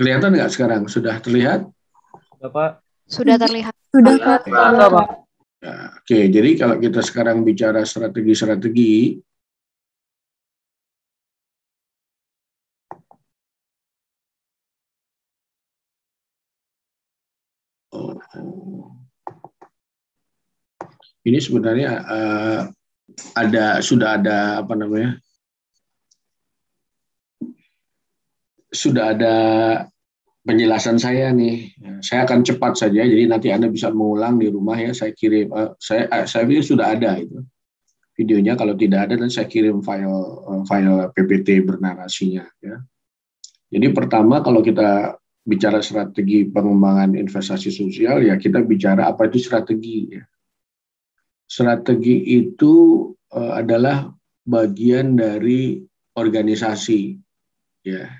Kelihatan nggak sekarang? Sudah terlihat? Bapak. Sudah terlihat. Sudah, Pak. Pak. Ya, oke, jadi kalau kita sekarang bicara strategi-strategi, ini sebenarnya sudah ada apa namanya? Sudah ada penjelasan saya nih. Saya akan cepat saja, jadi nanti Anda bisa mengulang di rumah ya. Saya kirim, saya pikir sudah ada itu videonya. Kalau tidak ada, dan saya kirim file PPT bernarasinya. Ya. Jadi pertama, kalau kita bicara strategi pengembangan investasi sosial, ya kita bicara apa itu strategi. Ya. Strategi itu adalah bagian dari organisasi. Ya.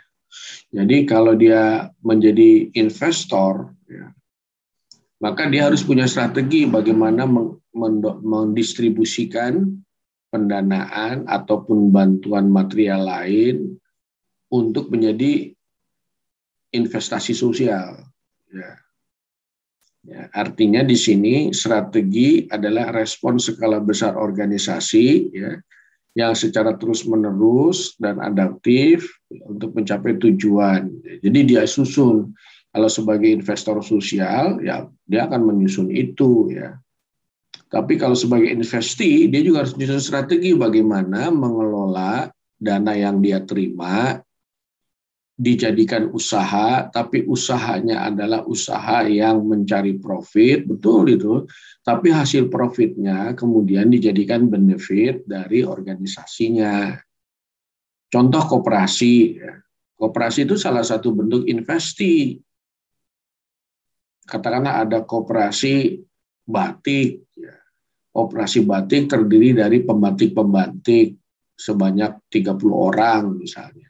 Jadi kalau dia menjadi investor, ya, maka dia harus punya strategi bagaimana mendistribusikan pendanaan ataupun bantuan material lain untuk menjadi investasi sosial. Ya. Ya, artinya di sini strategi adalah respon skala besar organisasi, ya, yang secara terus-menerus dan adaptif untuk mencapai tujuan. Jadi dia susun. Kalau sebagai investor sosial, ya dia akan menyusun itu, ya. Tapi kalau sebagai investi, dia juga harus menyusun strategi bagaimana mengelola dana yang dia terima dijadikan usaha, tapi usahanya adalah usaha yang mencari profit, betul itu. Tapi hasil profitnya kemudian dijadikan benefit dari organisasinya. Contoh koperasi. Koperasi itu salah satu bentuk investi. Katakanlah ada koperasi batik. Koperasi batik terdiri dari pembatik-pembatik sebanyak 30 orang misalnya.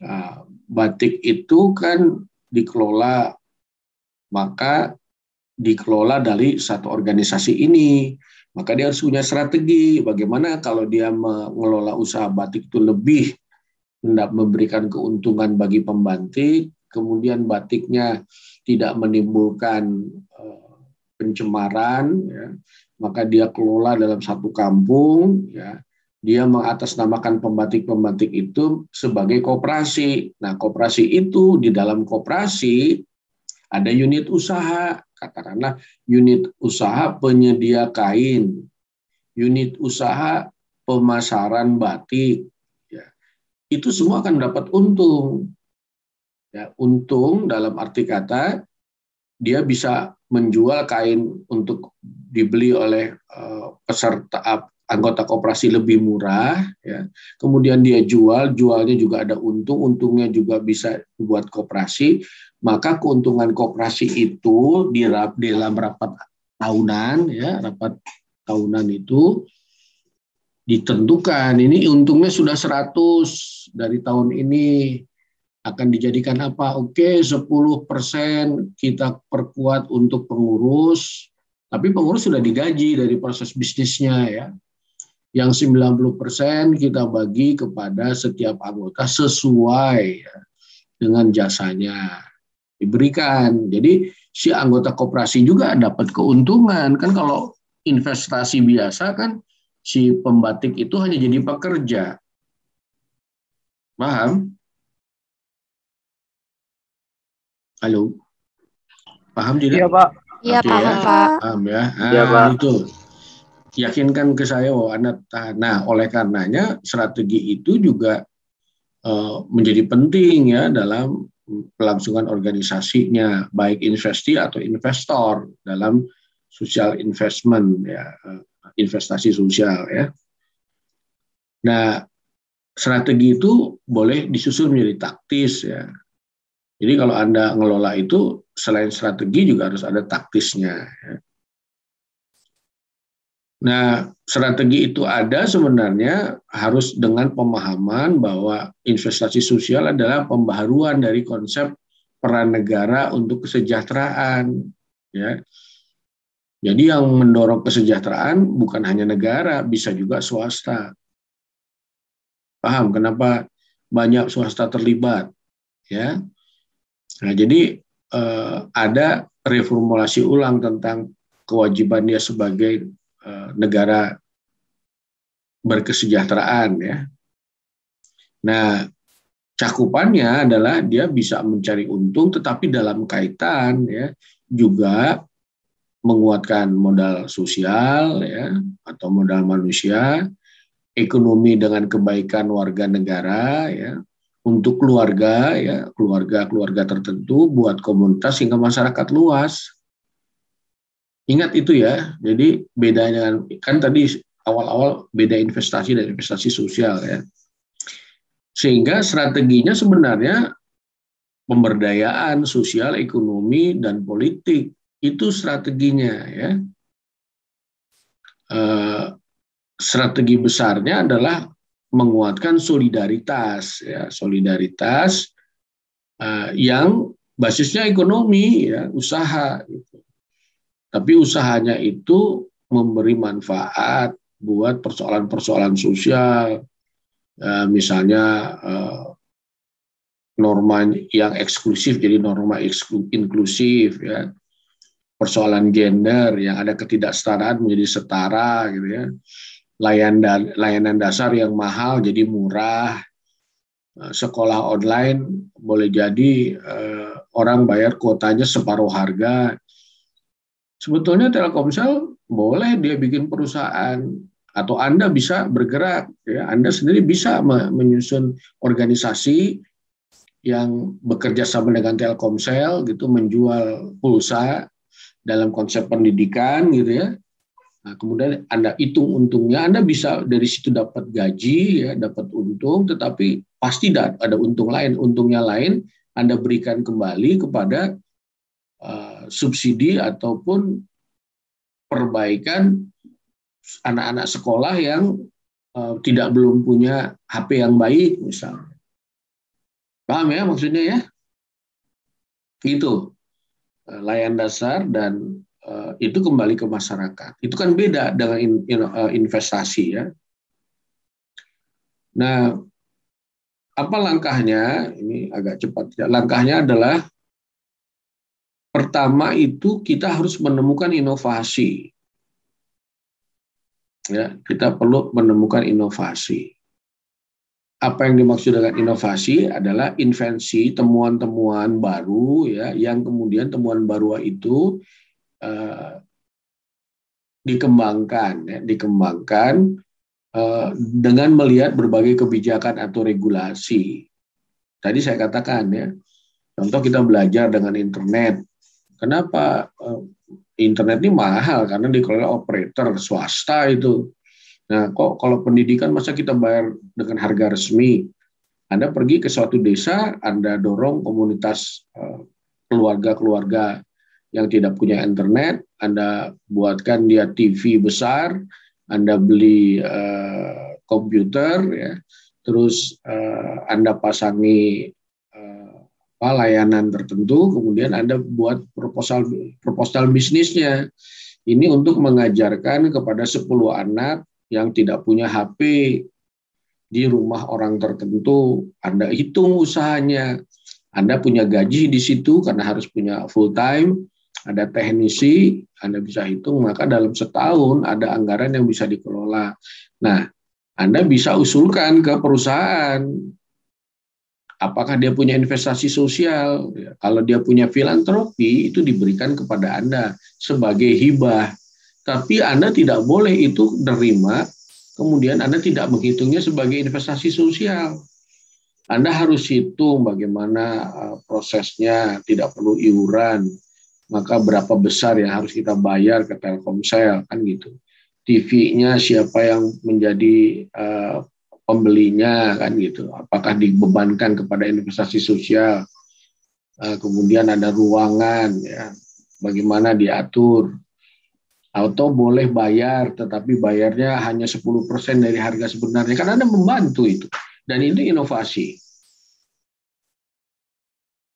Nah, batik itu kan dikelola dari satu organisasi ini, maka dia harus punya strategi bagaimana kalau dia mengelola usaha batik itu lebih memberikan keuntungan bagi pembatik, kemudian batiknya tidak menimbulkan pencemaran, ya, maka dia kelola dalam satu kampung, ya. Dia mengatasnamakan pembatik-pembatik itu sebagai koperasi. Nah, koperasi itu, di dalam koperasi ada unit usaha, katakanlah unit usaha penyedia kain, unit usaha pemasaran batik. Ya. Itu semua akan dapat untung. Ya, untung dalam arti kata, dia bisa menjual kain untuk dibeli oleh peserta anggota koperasi lebih murah, ya. Kemudian dia jualnya juga ada untung, untungnya juga bisa buat koperasi, maka keuntungan koperasi itu di dalam rapat tahunan, ya, rapat tahunan itu ditentukan, ini untungnya sudah 100 dari tahun ini, akan dijadikan apa? Oke, 10% kita perkuat untuk pengurus, tapi pengurus sudah digaji dari proses bisnisnya, ya. Yang 90% kita bagi kepada setiap anggota sesuai, ya, dengan jasanya diberikan. Jadi si anggota koperasi juga dapat keuntungan. Kan kalau investasi biasa kan si pembatik itu hanya jadi pekerja. Paham? Halo? Paham tidak? Iya, Pak. Iya, Oke, paham, ya. Pak. Paham ya? Iya, Pak. Itu. Yakinkan ke saya bahwa Anda tahan. Nah, oleh karenanya strategi itu juga menjadi penting ya dalam pelangsungan organisasinya, baik investi atau investor dalam social investment, ya, investasi sosial, ya. Nah, strategi itu boleh disusun menjadi taktis, ya. Jadi kalau Anda ngelola itu selain strategi juga harus ada taktisnya, ya. Nah, strategi itu ada sebenarnya harus dengan pemahaman bahwa investasi sosial adalah pembaharuan dari konsep peran negara untuk kesejahteraan, ya. Jadi yang mendorong kesejahteraan bukan hanya negara, bisa juga swasta. Paham kenapa banyak swasta terlibat, ya? Nah, jadi ada reformulasi ulang tentang kewajiban dia sebagai negara berkesejahteraan ya. Nah, cakupannya adalah dia bisa mencari untung, tetapi dalam kaitan ya juga menguatkan modal sosial ya atau modal manusia, ekonomi dengan kebaikan warga negara ya, untuk keluarga ya, keluarga tertentu, buat komunitas hingga masyarakat luas. Ingat itu ya. Jadi bedanya kan tadi awal-awal beda investasi dan investasi sosial ya. Sehingga strateginya sebenarnya pemberdayaan sosial, ekonomi, dan politik itu strateginya ya. Strategi besarnya adalah menguatkan solidaritas ya, solidaritas yang basisnya ekonomi ya, usaha gitu. Tapi usahanya itu memberi manfaat buat persoalan-persoalan sosial, misalnya norma yang eksklusif jadi norma inklusif ya, persoalan gender yang ada ketidaksetaraan menjadi setara gitu ya, layanan dasar yang mahal jadi murah, sekolah online boleh jadi orang bayar kuotanya separuh harga. Sebetulnya Telkomsel boleh dia bikin perusahaan, atau Anda bisa bergerak ya, Anda sendiri bisa menyusun organisasi yang bekerja sama dengan Telkomsel gitu, menjual pulsa dalam konsep pendidikan gitu ya. Nah, kemudian Anda hitung untungnya, Anda bisa dari situ dapat gaji ya, dapat untung, tetapi pasti ada untung lain. Untungnya lain Anda berikan kembali kepada subsidi ataupun perbaikan anak-anak sekolah yang belum punya HP yang baik misalnya. Paham ya maksudnya ya? Itu layanan dasar dan itu kembali ke masyarakat. Itu kan beda dengan investasi ya. Nah, apa langkahnya? Ini agak cepat ya. Langkahnya adalah pertama itu kita harus menemukan inovasi. Ya, kita perlu menemukan inovasi. Apa yang dimaksud dengan inovasi adalah invensi, temuan-temuan baru ya, yang kemudian temuan baru itu dikembangkan dengan melihat berbagai kebijakan atau regulasi. Tadi saya katakan ya, contoh kita belajar dengan internet. Kenapa internet ini mahal? Karena dikelola operator swasta itu. Nah, kok kalau pendidikan masa kita bayar dengan harga resmi? Anda pergi ke suatu desa, Anda dorong komunitas keluarga-keluarga yang tidak punya internet, Anda buatkan dia TV besar, Anda beli komputer, ya, terus Anda pasangi layanan tertentu, kemudian Anda buat proposal bisnisnya. Ini untuk mengajarkan kepada 10 anak yang tidak punya HP di rumah orang tertentu, Anda hitung usahanya. Anda punya gaji di situ karena harus punya full time, ada teknisi, Anda bisa hitung, maka dalam setahun ada anggaran yang bisa dikelola. Nah, Anda bisa usulkan ke perusahaan, apakah dia punya investasi sosial. Kalau dia punya filantropi, itu diberikan kepada Anda sebagai hibah. Tapi Anda tidak boleh itu menerima, kemudian Anda tidak menghitungnya sebagai investasi sosial. Anda harus hitung bagaimana prosesnya, tidak perlu iuran, maka berapa besar yang harus kita bayar ke Telkomsel, kan gitu. TV-nya siapa yang menjadi pembelinya, kan gitu. Apakah dibebankan kepada investasi sosial? Kemudian ada ruangan, ya, bagaimana diatur? Atau boleh bayar, tetapi bayarnya hanya 10% dari harga sebenarnya. Kan Anda membantu itu. Dan itu inovasi.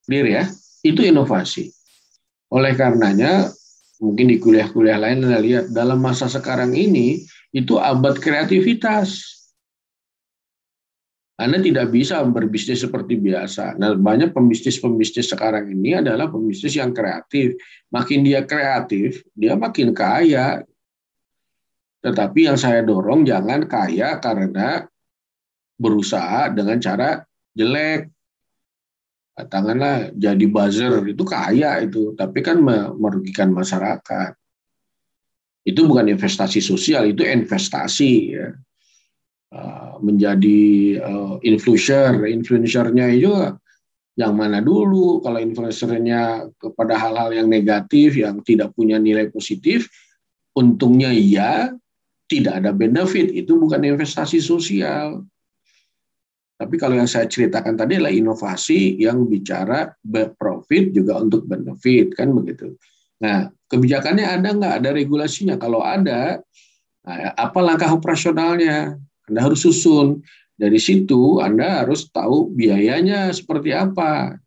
Clear ya? Itu inovasi. Oleh karenanya, mungkin di kuliah-kuliah lain Anda lihat, dalam masa sekarang ini, itu abad kreativitas. Anda tidak bisa berbisnis seperti biasa. Nah, banyak pembisnis-pembisnis sekarang ini adalah pembisnis yang kreatif. Makin dia kreatif, dia makin kaya. Tetapi yang saya dorong jangan kaya karena berusaha dengan cara jelek. Katakanlah jadi buzzer, itu kaya itu, tapi kan merugikan masyarakat. Itu bukan investasi sosial, itu investasi ya. Menjadi influencernya itu yang mana dulu. Kalau influencernya kepada hal-hal yang negatif, yang tidak punya nilai positif, untungnya iya, tidak ada benefit, itu bukan investasi sosial. Tapi kalau yang saya ceritakan tadi adalah inovasi yang bicara profit juga untuk benefit, kan begitu. Nah, kebijakannya ada nggak? Ada regulasinya? Kalau ada, apa langkah operasionalnya? Anda harus susun. Dari situ Anda harus tahu biayanya seperti apa.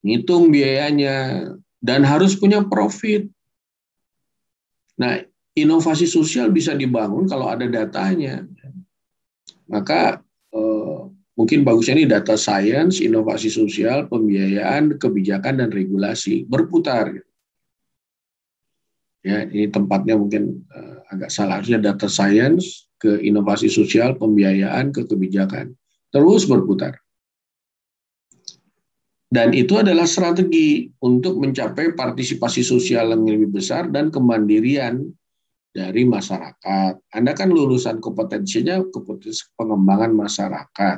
Ngitung biayanya. Dan harus punya profit. Nah, inovasi sosial bisa dibangun kalau ada datanya. Maka mungkin bagusnya ini data science, inovasi sosial, pembiayaan, kebijakan, dan regulasi. Berputar. Ya, ini tempatnya mungkin agak salah. Harusnya data science, ke inovasi sosial, pembiayaan, ke kebijakan. Terus berputar. Dan itu adalah strategi untuk mencapai partisipasi sosial yang lebih besar dan kemandirian dari masyarakat. Anda kan lulusan kompetensinya kompetensi pengembangan masyarakat.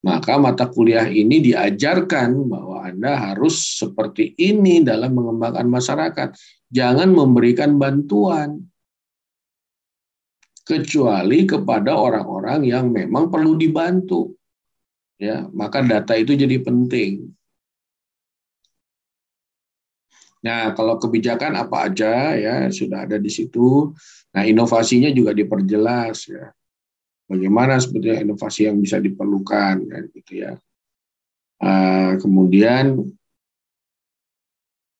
Maka mata kuliah ini diajarkan bahwa Anda harus seperti ini dalam mengembangkan masyarakat. Jangan memberikan bantuan. Kecuali kepada orang-orang yang memang perlu dibantu. Ya, maka data itu jadi penting. Nah, kalau kebijakan apa aja ya sudah ada di situ. Nah, inovasinya juga diperjelas ya. Bagaimana sebetulnya inovasi yang bisa diperlukan kan gitu ya. Kemudian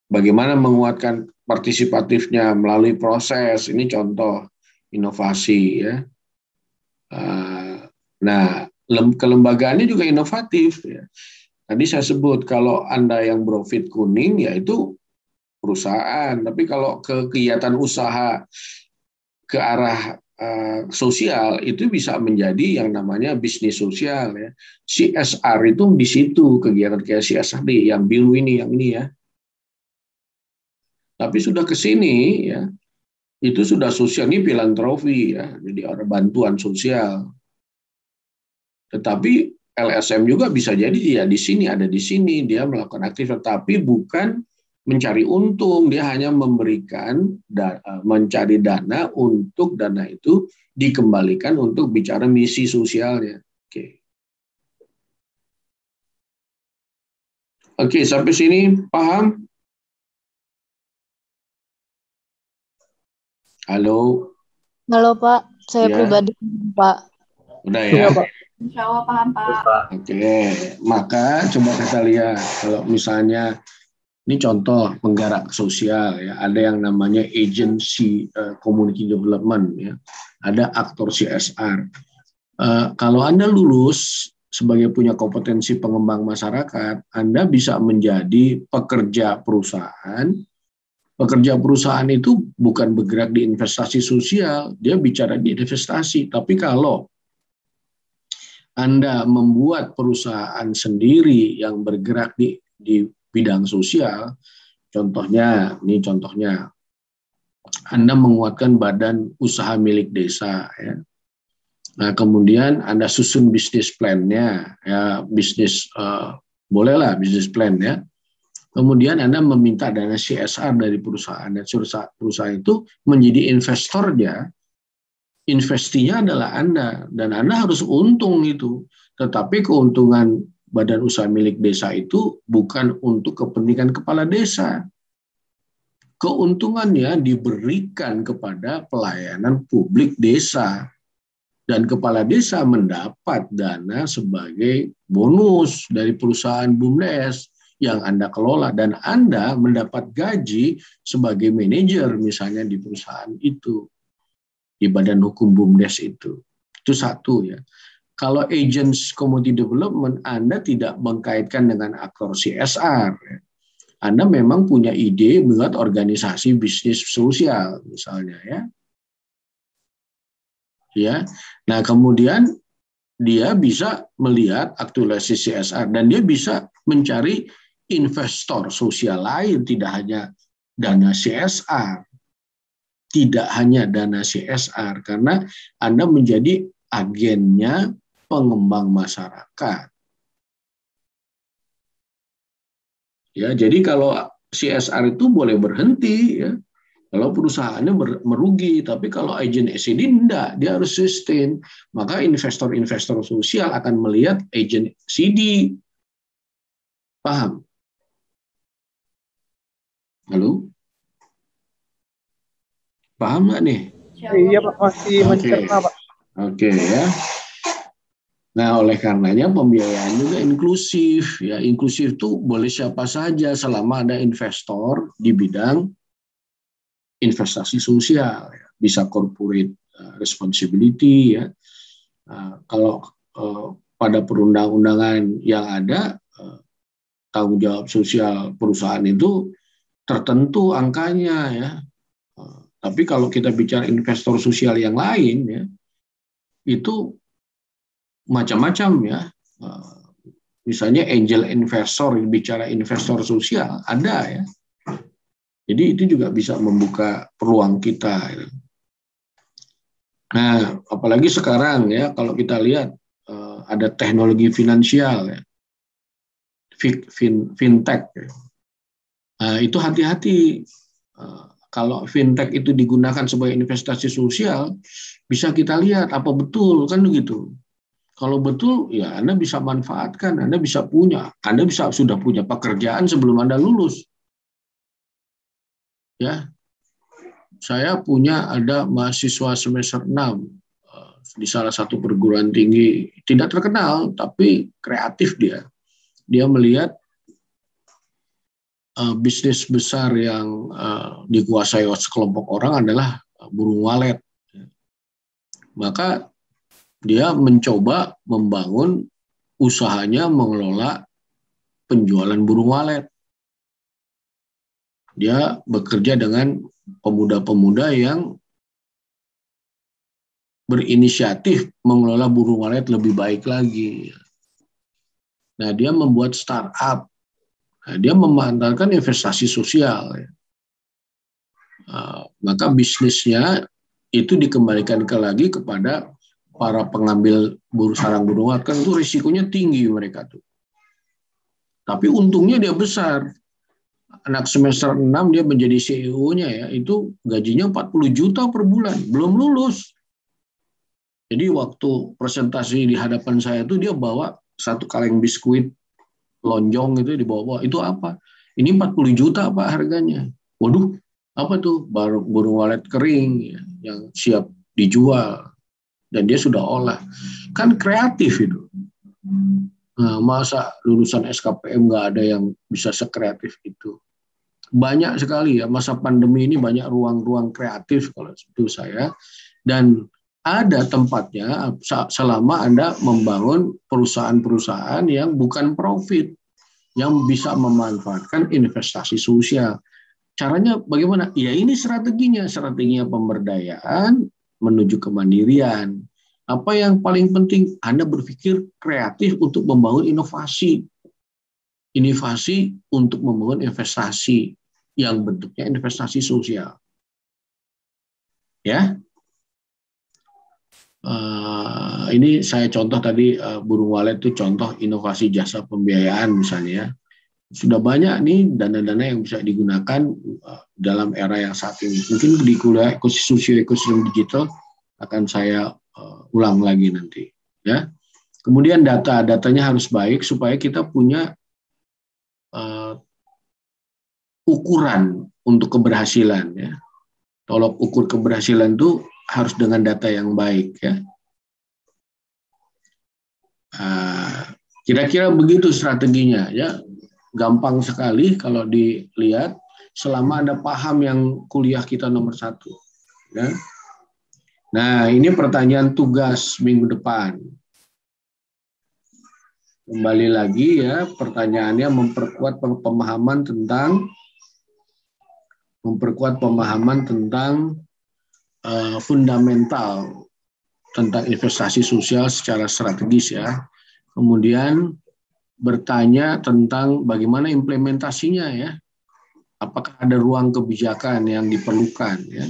bagaimana menguatkan partisipatifnya melalui proses. Ini contoh inovasi ya. Nah, kelembagaannya juga inovatif ya. Tadi saya sebut kalau Anda yang profit kuning yaitu perusahaan, tapi kalau kegiatan usaha ke arah sosial itu bisa menjadi yang namanya bisnis sosial ya. CSR itu di situ kegiatan kayak CSR yang biru ini yang ini ya. Tapi sudah ke sini ya, itu sudah sosial, ini filantropi ya, jadi ada bantuan sosial. Tetapi LSM juga bisa jadi ya di sini ada di sini dia melakukan aktivitas, tapi bukan mencari untung, dia hanya memberikan mencari dana untuk dana itu dikembalikan untuk bicara misi sosialnya. Oke, sampai sini paham? Halo. Halo Pak, saya pribadi Pak. Udah ya? Pak. Insya Allah paham Pak. Oke, maka coba kita lihat kalau misalnya ini contoh penggerak sosial ya, ada yang namanya agency community development ya, ada aktor CSR. Kalau Anda lulus sebagai punya kompetensi pengembang masyarakat, Anda bisa menjadi pekerja perusahaan. Pekerja perusahaan itu bukan bergerak di investasi sosial, dia bicara di investasi. Tapi kalau Anda membuat perusahaan sendiri yang bergerak di bidang sosial, contohnya, ini contohnya, Anda menguatkan badan usaha milik desa, ya. Nah, kemudian Anda susun bisnis plan-nya, ya, bolehlah bisnis plan ya. Kemudian Anda meminta dana CSR dari perusahaan, dan perusahaan itu menjadi investornya. Investinya adalah Anda, dan Anda harus untung itu. Tetapi keuntungan badan usaha milik desa itu bukan untuk kepentingan kepala desa. Keuntungannya diberikan kepada pelayanan publik desa. Dan kepala desa mendapat dana sebagai bonus dari perusahaan BUMDes yang Anda kelola. Dan Anda mendapat gaji sebagai manajer misalnya di perusahaan itu. Di badan hukum BUMDes itu satu ya. Kalau agents community development, Anda tidak mengkaitkan dengan aktor CSR. Anda memang punya ide buat organisasi bisnis sosial, misalnya ya. Ya, nah kemudian dia bisa melihat aktualisasi CSR dan dia bisa mencari investor sosial lain, tidak hanya dana CSR. Tidak hanya dana CSR, karena Anda menjadi agennya pengembang masyarakat. Ya, jadi kalau CSR itu boleh berhenti, ya, kalau perusahaannya merugi, tapi kalau agen SCD enggak, dia harus sustain. Maka investor-investor sosial akan melihat agen CD. Paham? Halo? Paham nggak nih? Iya Pak, masih mencerna Pak. Oke ya. Nah, oleh karenanya pembiayaan juga inklusif. Ya, inklusif itu boleh siapa saja selama ada investor di bidang investasi sosial. Ya. Bisa corporate responsibility. Ya. Kalau pada perundang-undangan yang ada, tanggung jawab sosial perusahaan itu tertentu angkanya. Ya. Tapi kalau kita bicara investor sosial yang lain, ya, itu macam-macam ya, misalnya angel investor, bicara investor sosial ada ya, jadi itu juga bisa membuka peluang kita. Ya. Nah, apalagi sekarang ya, kalau kita lihat ada teknologi finansial ya, fintech. Ya. Nah, itu hati-hati. Kalau fintech itu digunakan sebagai investasi sosial, bisa kita lihat apa betul kan begitu. Kalau betul, ya Anda bisa manfaatkan, Anda bisa punya, Anda sudah punya pekerjaan sebelum Anda lulus. Ya, saya ada mahasiswa semester 6 di salah satu perguruan tinggi, tidak terkenal, tapi kreatif dia. Dia melihat bisnis besar yang dikuasai oleh sekelompok orang adalah burung walet. Maka dia mencoba membangun usahanya mengelola penjualan burung walet. Dia bekerja dengan pemuda-pemuda yang berinisiatif mengelola burung walet lebih baik lagi. Nah, dia membuat startup. Nah, dia memanfaatkan investasi sosial. Maka bisnisnya itu dikembalikan lagi kepada para pengambil sarang burung walet, kan itu risikonya tinggi mereka tuh. Tapi untungnya dia besar. Anak semester 6 dia menjadi CEO-nya ya, itu gajinya 40 juta per bulan, belum lulus. Jadi waktu presentasi di hadapan saya itu dia bawa satu kaleng biskuit lonjong itu dibawa. Itu apa? Ini 40 juta Pak harganya. Waduh, apa tuh? Burung walet kering ya, yang siap dijual. Dan dia sudah olah. Kan kreatif itu. Nah, masa lulusan SKPM nggak ada yang bisa sekreatif itu. Banyak sekali ya, masa pandemi ini banyak ruang-ruang kreatif kalau itu saya. Dan ada tempatnya selama Anda membangun perusahaan-perusahaan yang bukan profit, yang bisa memanfaatkan investasi sosial. Caranya bagaimana? Ya ini strateginya pemberdayaan menuju kemandirian. Apa yang paling penting? Anda berpikir kreatif untuk membangun inovasi. Inovasi untuk membangun investasi yang bentuknya investasi sosial. Ya. Ini saya contoh tadi burung walet itu contoh inovasi jasa pembiayaan misalnya. Sudah banyak nih dana-dana yang bisa digunakan dalam era yang saat ini. Mungkin di kuliah ekosistem digital akan saya ulang lagi nanti. Ya. Kemudian datanya harus baik supaya kita punya ukuran untuk keberhasilan. Ya. Tolok ukur keberhasilan itu harus dengan data yang baik. Ya. Kira-kira begitu strateginya. Ya. Gampang sekali kalau dilihat selama Anda paham yang kuliah kita nomor 1. Ya. Nah, ini pertanyaan tugas minggu depan. Kembali lagi ya, pertanyaannya memperkuat pemahaman tentang fundamental tentang investasi sosial secara strategis ya. Kemudian bertanya tentang bagaimana implementasinya ya. Apakah ada ruang kebijakan yang diperlukan ya.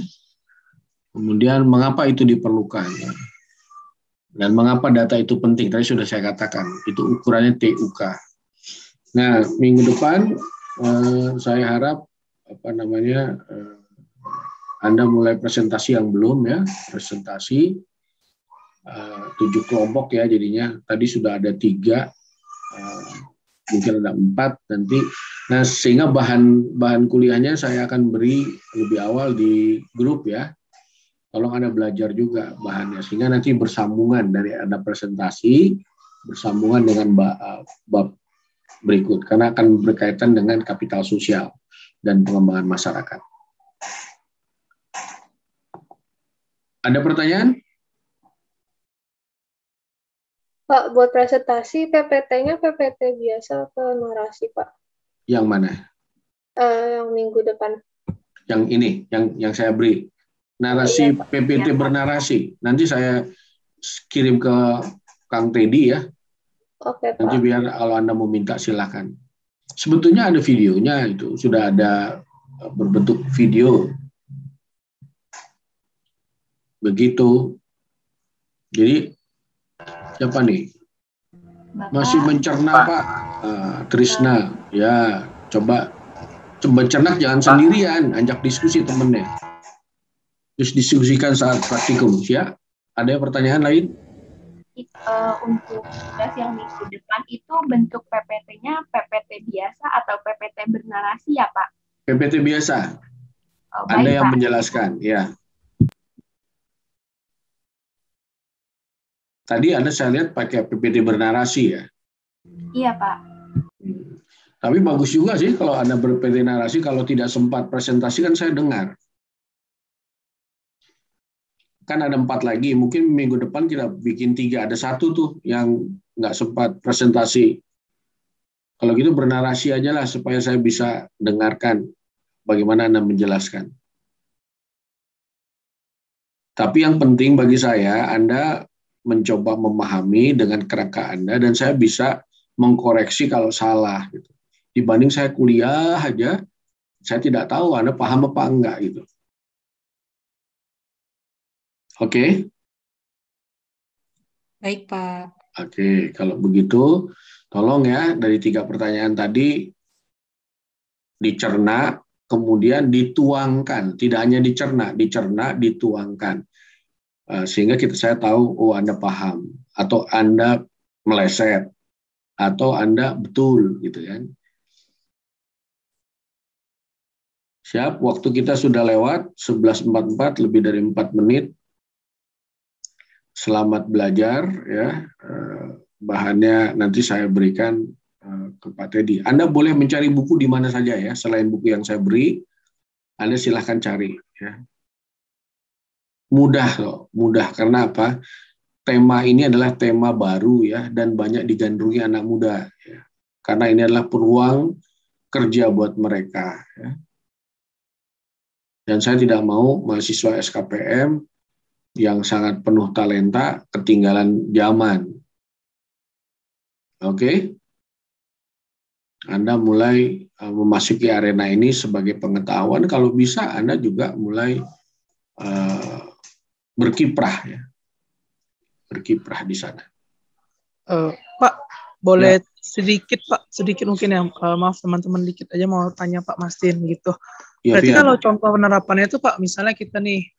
Kemudian mengapa itu diperlukan ya. Dan mengapa data itu penting? Tadi sudah saya katakan, itu ukurannya TUK. Nah, minggu depan saya harap Anda mulai presentasi yang belum ya, presentasi 7 kelompok ya jadinya. Tadi sudah ada 3, mungkin ada 4 nanti. Nah, sehingga bahan kuliahnya saya akan beri lebih awal di grup ya. Tolong Anda belajar juga bahannya, sehingga nanti bersambungan dari Anda presentasi, bersambungan dengan bab berikut, karena akan berkaitan dengan kapital sosial dan pengembangan masyarakat. Ada pertanyaan? Pak, buat presentasi PPT-nya PPT biasa atau narasi, Pak? Yang mana? Yang minggu depan. Yang ini, yang saya beri. Narasi Iya, PPT bernarasi. Nanti saya kirim ke Kang Teddy ya. Oke, Pak. Nanti biar kalau Anda mau minta silakan. Sebetulnya ada videonya itu, sudah ada berbentuk video. Begitu. Jadi siapa nih? Masih mencerna Pak Trisna. Ya, coba cernak jangan sendirian, ajak diskusi temennya. Terus diskusikan saat praktikum, ya? Ada pertanyaan lain? Untuk tugas yang minggu depan itu bentuk PPT-nya PPT biasa atau PPT bernarasi ya Pak? PPT biasa. Anda yang menjelaskan, ya. Tadi Anda saya lihat pakai PPT bernarasi ya? Iya Pak. Tapi bagus juga sih kalau Anda ber-PPT narasi, kalau tidak sempat presentasi kan saya dengar. Kan ada 4 lagi, mungkin minggu depan kita bikin 3, ada 1 tuh yang nggak sempat presentasi. Kalau gitu bernarasi aja lah supaya saya bisa dengarkan bagaimana Anda menjelaskan. Tapi yang penting bagi saya, Anda mencoba memahami dengan kerangka Anda dan saya bisa mengkoreksi kalau salah. Gitu. Dibanding saya kuliah aja, saya tidak tahu Anda paham apa enggak gitu. Oke? Baik, Pak. Oke, kalau begitu, tolong ya dari 3 pertanyaan tadi dicerna, kemudian dituangkan. Tidak hanya dicerna, dituangkan. Sehingga saya tahu, oh Anda paham, atau Anda meleset, atau Anda betul, gitu kan. Siap, waktu kita sudah lewat, 11.44, lebih dari 4 menit. Selamat belajar ya, bahannya nanti saya berikan ke Pak Teddy. Anda boleh mencari buku di mana saja ya, selain buku yang saya beri, Anda silahkan cari ya. Mudah loh, mudah karena apa? Tema ini adalah tema baru ya, dan banyak digandrungi anak muda ya. Karena ini adalah peluang kerja buat mereka ya. Dan saya tidak mau mahasiswa SKPM yang sangat penuh talenta ketinggalan zaman. Oke? Anda mulai memasuki arena ini sebagai pengetahuan, kalau bisa Anda juga mulai berkiprah ya. Berkiprah di sana. Pak, boleh sedikit Pak, sedikit mungkin ya, maaf teman-teman dikit aja mau tanya Pak Mastin gitu. Ya, Berarti Fian. kalau contoh penerapannya itu Pak, misalnya kita nih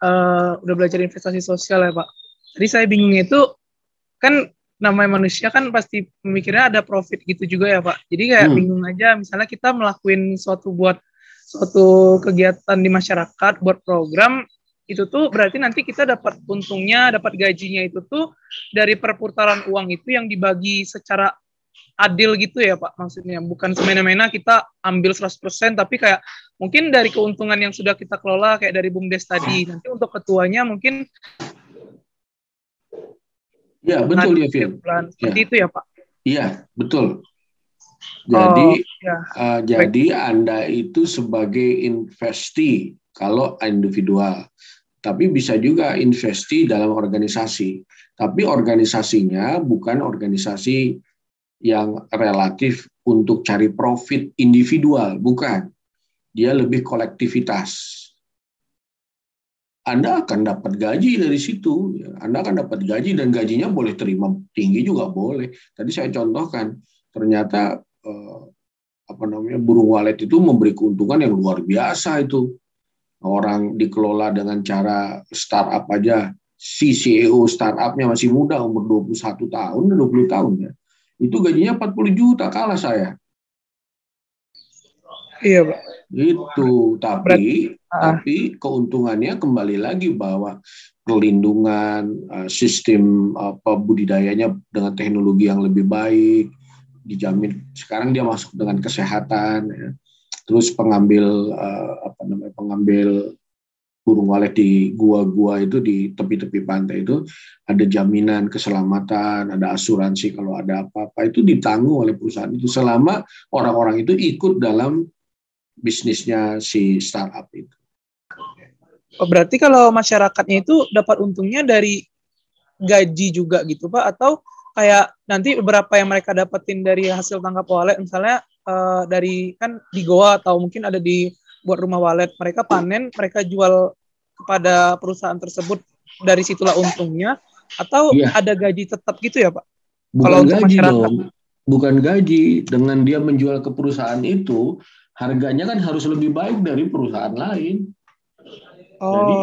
udah belajar investasi sosial ya Pak. Jadi saya bingungnya itu kan namanya manusia kan pasti memikirnya ada profit gitu juga ya Pak. Jadi kayak bingung aja misalnya kita melakukan suatu kegiatan di masyarakat, buat program itu tuh berarti nanti kita dapat untungnya, dapat gajinya itu tuh dari perputaran uang itu yang dibagi secara adil gitu ya Pak, maksudnya bukan semena-mena kita ambil 100%, tapi kayak mungkin dari keuntungan yang sudah kita kelola kayak dari BUMDes tadi, nanti untuk ketuanya mungkin ya betul ya Fian. Seperti itu ya Pak. Iya, betul. Jadi, ya. jadi Anda itu sebagai investi kalau individual, tapi bisa juga investi dalam organisasi. Tapi organisasinya bukan organisasi yang relatif untuk cari profit individual, bukan. Dia lebih kolektivitas. Anda akan dapat gaji dari situ. Anda akan dapat gaji dan gajinya boleh terima tinggi juga boleh. Tadi saya contohkan, ternyata burung walet itu memberi keuntungan yang luar biasa itu. Orang dikelola dengan cara startup aja. Si CEO startupnya masih muda, umur 21 tahun, 20 tahun ya. Itu gajinya 40 juta, kalah saya. Iya, Pak. Itu, tapi keuntungannya kembali lagi bahwa perlindungan, sistem budidayanya dengan teknologi yang lebih baik, dijamin. Sekarang dia masuk dengan kesehatan, ya. Terus pengambil burung walet di gua-gua itu, di tepi-tepi pantai itu ada jaminan keselamatan, ada asuransi kalau ada apa-apa, itu ditanggung oleh perusahaan itu selama orang-orang itu ikut dalam bisnisnya si startup itu. Berarti kalau masyarakatnya itu dapat untungnya dari gaji juga gitu, Pak? Atau kayak nanti beberapa yang mereka dapetin dari hasil tangkap walet, misalnya dari kan di goa atau mungkin ada di buat rumah walet, mereka panen, mereka jual kepada perusahaan tersebut, dari situlah untungnya, atau ada gaji tetap gitu ya, Pak? Bukan kalau untuk gaji masyarakat dong. Bukan gaji, dengan dia menjual ke perusahaan itu, harganya kan harus lebih baik dari perusahaan lain. Jadi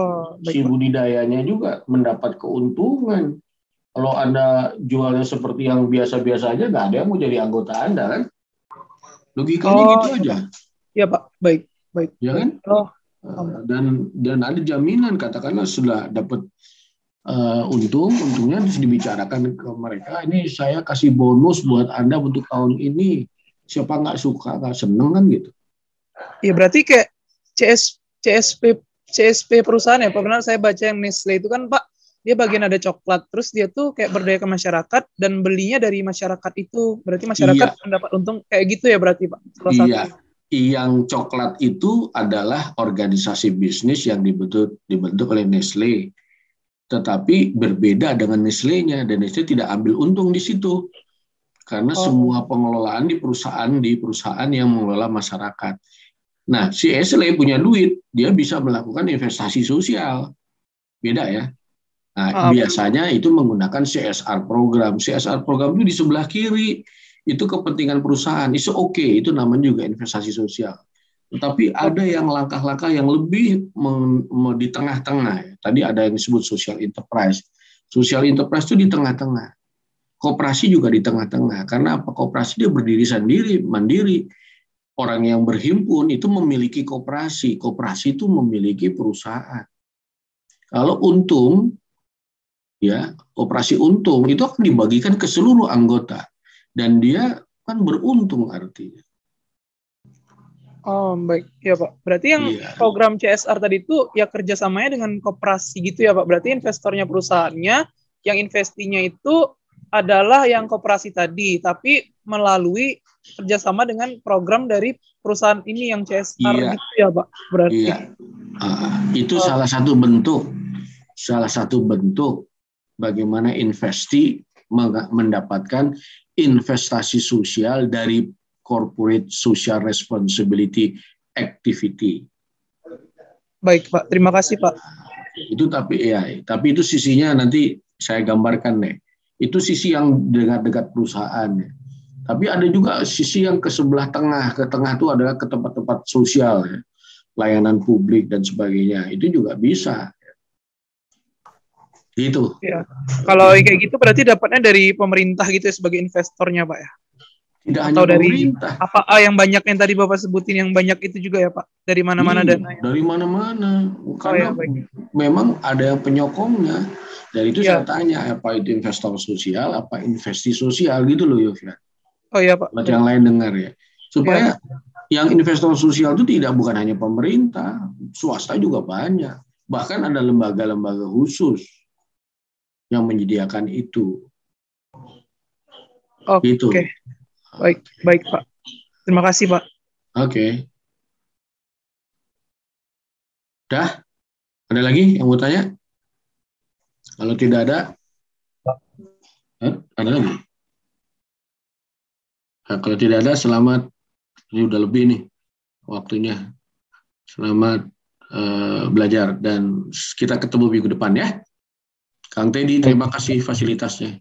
si budidayanya juga mendapat keuntungan. Kalau Anda jualnya seperti yang biasa-biasa aja, nggak ada yang mau jadi anggota Anda kan? Logikanya gitu aja. Iya Pak, baik. Ya kan? Dan ada jaminan, katakanlah sudah dapat untungnya harus dibicarakan ke mereka. Ini saya kasih bonus buat Anda untuk tahun ini. Siapa nggak suka, nggak seneng kan gitu. Iya, berarti kayak CSP perusahaan ya Pak. Benar saya baca yang Nestle itu kan Pak, dia bagian ada coklat. Terus dia tuh kayak berdaya ke masyarakat dan belinya dari masyarakat itu. Berarti masyarakat mendapat untung kayak gitu ya berarti Pak? Iya. Yang coklat itu adalah organisasi bisnis yang dibentuk oleh Nestle. Tetapi berbeda dengan Nestle-nya, dan Nestle tidak ambil untung di situ. Karena semua pengelolaan di perusahaan yang mengelola masyarakat. Nah, si Nestle punya duit, dia bisa melakukan investasi sosial. Beda ya. Nah, biasanya itu menggunakan CSR program. CSR program itu di sebelah kiri, itu kepentingan perusahaan. Itu oke, itu namanya juga investasi sosial. Tetapi ada yang langkah-langkah yang lebih di tengah-tengah. Tadi ada yang disebut social enterprise. Social enterprise itu di tengah-tengah. Koperasi juga di tengah-tengah. Karena apa? Koperasi dia berdiri sendiri, mandiri. Orang yang berhimpun itu memiliki koperasi. Koperasi itu memiliki perusahaan. Kalau untung, ya, koperasi untung itu akan dibagikan ke seluruh anggota. Dan dia kan beruntung artinya. Oh, baik. Ya, Pak. Berarti yang program CSR tadi itu ya kerjasamanya dengan koperasi gitu ya, Pak. Berarti investornya perusahaannya, yang investinya itu adalah yang koperasi tadi, tapi melalui kerjasama dengan program dari perusahaan ini yang CSR gitu ya, Pak. Berarti. Iya. Itu salah satu bentuk bagaimana investi mendapatkan investasi sosial dari corporate social responsibility activity. Baik, Pak. Terima kasih, Pak. Itu tapi itu sisinya nanti saya gambarkan deh. Itu sisi yang dekat perusahaan. Tapi ada juga sisi yang ke sebelah tengah. Ke tengah itu adalah ke tempat-tempat sosial, ya. Layanan publik dan sebagainya. Itu juga bisa. Gitu. Ya. Kalau kayak gitu berarti dapatnya dari pemerintah gitu ya sebagai investornya, Pak ya? Tidak atau hanya dari pemerintah. Apa yang banyak yang tadi Bapak sebutin yang banyak itu juga ya Pak? Dari mana-mana dananya? Dari mana-mana. Karena memang ada yang penyokongnya. Dari itu saya tanya, apa itu investor sosial, apa investasi sosial gitu loh, Yofian. Oh iya Pak. Buat yang lain dengar ya. Supaya yang investor sosial itu bukan hanya pemerintah, swasta juga banyak. Bahkan ada lembaga-lembaga khusus yang menyediakan itu. Oke. Gitu. Baik Pak. Terima kasih Pak. Oke. Dah? Ada lagi yang mau tanya? Kalau tidak ada, ada lagi? Nah, kalau tidak ada, selamat. Ini udah lebih nih waktunya. Selamat belajar dan kita ketemu minggu depan ya. Kang Teddy, terima kasih fasilitasnya.